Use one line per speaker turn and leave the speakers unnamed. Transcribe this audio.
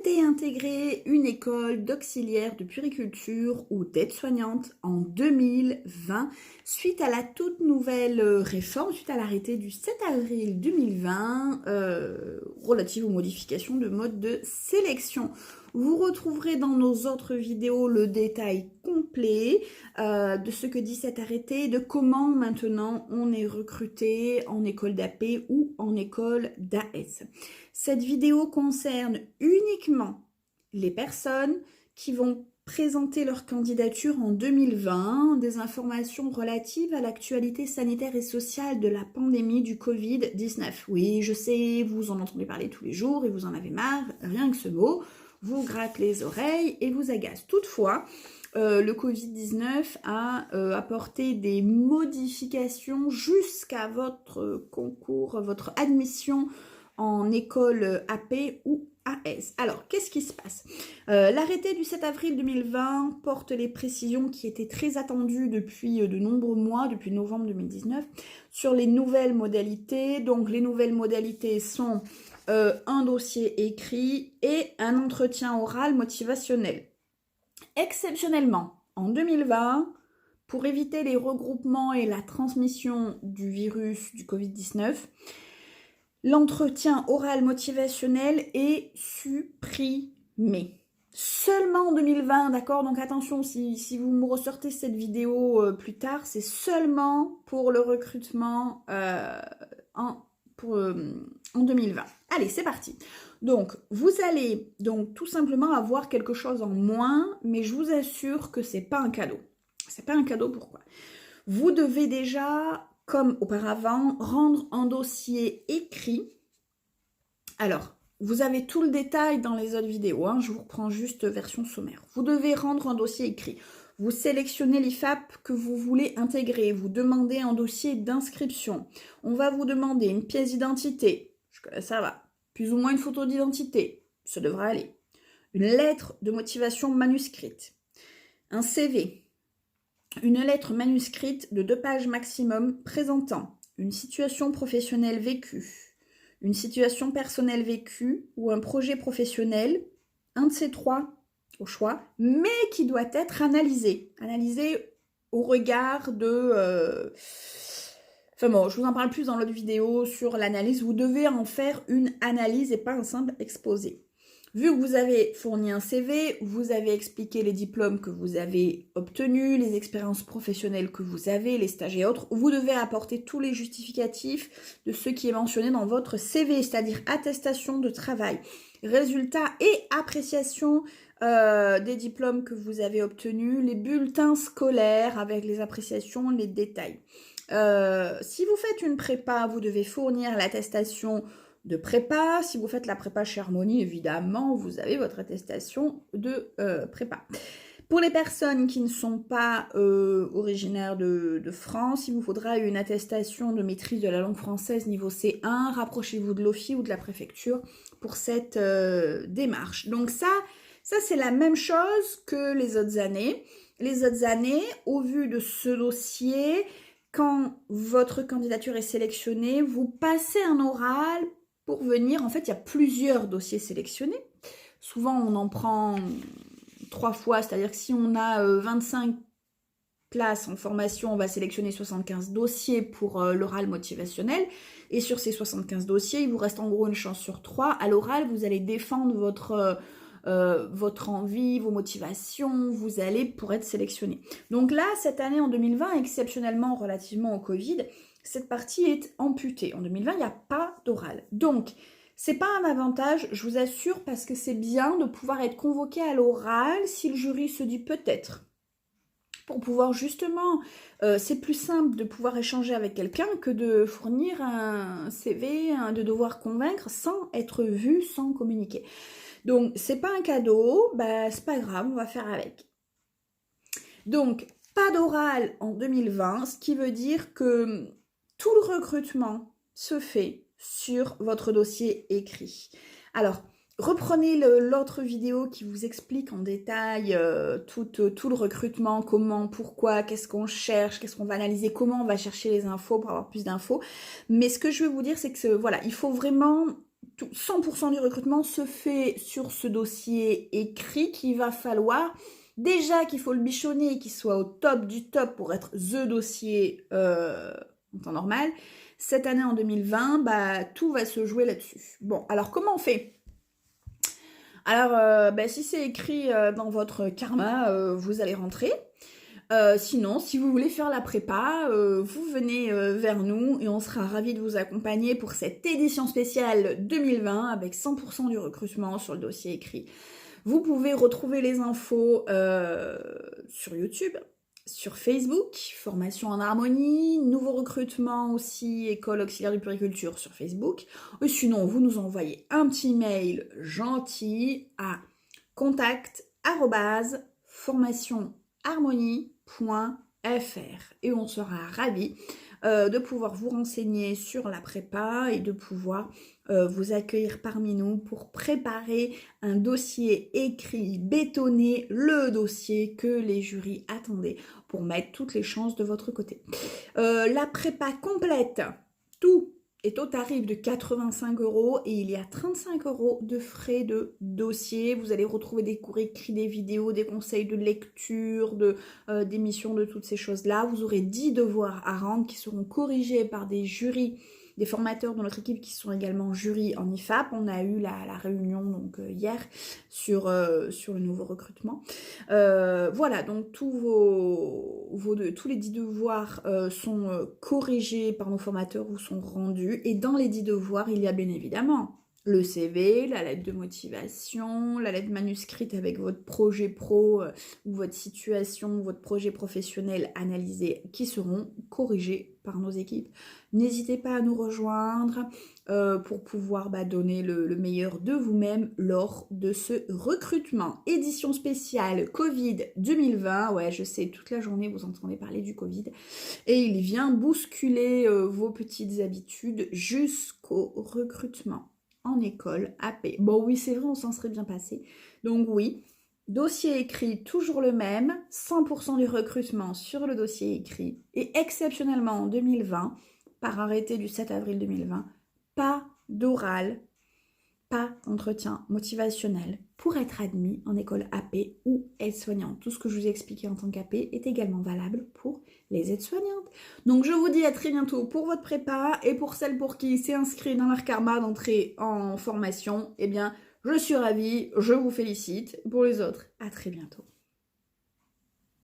souhaitez intégrer une école d'auxiliaire de puériculture ou d'aide-soignante en 2020, suite à la toute nouvelle réforme, suite à l'arrêté du 7 avril 2020, relative aux modifications de mode de sélection. Vous retrouverez dans nos autres vidéos le détail complet de ce que dit cet arrêté, de comment maintenant on est recruté en école d'AP ou en école d'AS. Cette vidéo concerne uniquement les personnes qui vont présenter leur candidature en 2020, des informations relatives à l'actualité sanitaire et sociale de la pandémie du Covid-19. Oui, je sais, vous en entendez parler tous les jours et vous en avez marre, rien que ce mot vous gratte les oreilles et vous agace. Toutefois, le Covid-19 a apporté des modifications jusqu'à votre concours, votre admission en école AP ou AS. Alors, qu'est-ce qui se passe? L'arrêté du 7 avril 2020 porte les précisions qui étaient très attendues depuis de nombreux mois, depuis novembre 2019, sur les nouvelles modalités. Donc, les nouvelles modalités sont un dossier écrit et un entretien oral motivationnel. Exceptionnellement, en 2020, pour éviter les regroupements et la transmission du virus du Covid-19, l'entretien oral motivationnel est supprimé. Seulement en 2020, d'accord? Donc attention, si vous me ressortez cette vidéo plus tard, c'est seulement pour le recrutement en 2020. Allez, c'est parti. Donc, vous allez donc tout simplement avoir quelque chose en moins, mais je vous assure que c'est pas un cadeau. C'est pas un cadeau, pourquoi? Vous devez déjà, comme auparavant, rendre un dossier écrit. Alors, vous avez tout le détail dans les autres vidéos, hein, je vous reprends juste version sommaire. Vous devez rendre un dossier écrit. Vous sélectionnez l'IFAP que vous voulez intégrer. Vous demandez un dossier d'inscription. On va vous demander une pièce d'identité. Jusque-là, ça va. Plus ou moins une photo d'identité. Ça devrait aller. Une lettre de motivation manuscrite. Un CV. Une lettre manuscrite de 2 pages maximum présentant une situation professionnelle vécue, une situation personnelle vécue ou un projet professionnel, un de ces trois au choix, mais qui doit être analysé au regard de... Enfin bon, je vous en parle plus dans l'autre vidéo sur l'analyse. Vous devez en faire une analyse et pas un simple exposé. Vu que vous avez fourni un CV, vous avez expliqué les diplômes que vous avez obtenus, les expériences professionnelles que vous avez, les stages et autres, vous devez apporter tous les justificatifs de ce qui est mentionné dans votre CV, c'est-à-dire attestation de travail, résultats et appréciation des diplômes que vous avez obtenus, les bulletins scolaires avec les appréciations, les détails. Si vous faites une prépa, vous devez fournir l'attestation de prépa. Si vous faites la prépa chez Harmonie, évidemment, vous avez votre attestation de prépa. Pour les personnes qui ne sont pas originaires de France, il vous faudra une attestation de maîtrise de la langue française niveau C1. Rapprochez-vous de l'OFI ou de la préfecture pour cette démarche. Donc ça c'est la même chose que les autres années. Les autres années, au vu de ce dossier, quand votre candidature est sélectionnée, vous passez un oral pour venir. En fait, il y a plusieurs dossiers sélectionnés. Souvent, on en prend 3 fois, c'est-à-dire que si on a 25 places en formation, on va sélectionner 75 dossiers pour l'oral motivationnel. Et sur ces 75 dossiers, il vous reste en gros une chance sur 3. À l'oral, vous allez défendre votre envie, vos motivations, vous allez pour être sélectionné. Donc là, cette année en 2020, exceptionnellement relativement au Covid, cette partie est amputée. En 2020, il n'y a pas d'oral. Donc, c'est pas un avantage, je vous assure, parce que c'est bien de pouvoir être convoqué à l'oral si le jury se dit peut-être. Pour pouvoir justement, c'est plus simple de pouvoir échanger avec quelqu'un que de fournir un CV, de devoir convaincre sans être vu, sans communiquer. Donc, c'est pas un cadeau, bah, c'est pas grave, on va faire avec. Donc, pas d'oral en 2020, ce qui veut dire que tout le recrutement se fait sur votre dossier écrit. Alors, reprenez l'autre vidéo qui vous explique en détail tout le recrutement, comment, pourquoi, qu'est-ce qu'on cherche, qu'est-ce qu'on va analyser, comment on va chercher les infos pour avoir plus d'infos. Mais ce que je veux vous dire, c'est que voilà, il faut vraiment 100% du recrutement se fait sur ce dossier écrit qu'il va falloir déjà qu'il faut le bichonner, qu'il soit au top du top pour être the dossier en temps normal. Cette année en 2020, bah, tout va se jouer là-dessus. Bon, alors comment on fait ? Alors, si c'est écrit dans votre karma, vous allez rentrer. Sinon, si vous voulez faire la prépa, vous venez vers nous et on sera ravis de vous accompagner pour cette édition spéciale 2020 avec 100% du recrutement sur le dossier écrit. Vous pouvez retrouver les infos sur YouTube, sur Facebook, Formation en Harmonie, nouveau recrutement aussi, École auxiliaire de puriculture sur Facebook. Et sinon, vous nous envoyez un petit mail gentil à contact@formationharmonie.fr et on sera ravis de pouvoir vous renseigner sur la prépa et de pouvoir vous accueillir parmi nous pour préparer un dossier écrit, bétonné, le dossier que les jurys attendaient pour mettre toutes les chances de votre côté. La prépa complète, tout est au tarif de 85 € et il y a 35 € de frais de dossier. Vous allez retrouver des cours écrits, des vidéos, des conseils de lecture, d'émissions, de toutes ces choses-là. Vous aurez 10 devoirs à rendre qui seront corrigés par des jurys, des formateurs de notre équipe qui sont également jurys en IFAP. On a eu la réunion donc hier sur le nouveau recrutement. Voilà, donc tous les 10 devoirs sont corrigés par nos formateurs ou sont rendus. Et dans les 10 devoirs, il y a bien évidemment le CV, la lettre de motivation, la lettre manuscrite avec votre projet pro ou votre situation, votre projet professionnel analysé qui seront corrigés par nos équipes. N'hésitez pas à nous rejoindre pour pouvoir donner le meilleur de vous-même lors de ce recrutement. Édition spéciale Covid 2020. Ouais, je sais, toute la journée vous entendez parler du Covid. Et il vient bousculer vos petites habitudes jusqu'au recrutement en école AP. Bon oui, c'est vrai, on s'en serait bien passé. Donc oui, dossier écrit, toujours le même, 100% du recrutement sur le dossier écrit. Et exceptionnellement en 2020, par arrêté du 7 avril 2020, pas d'oral, pas d'entretien motivationnel pour être admis en école AP ou aide-soignante. Tout ce que je vous ai expliqué en tant qu'AP est également valable pour les aides-soignantes. Donc je vous dis à très bientôt pour votre prépa et pour celles pour qui c'est inscrit dans leur karma d'entrer en formation, eh bien je suis ravie, je vous félicite. Pour les autres, à très bientôt.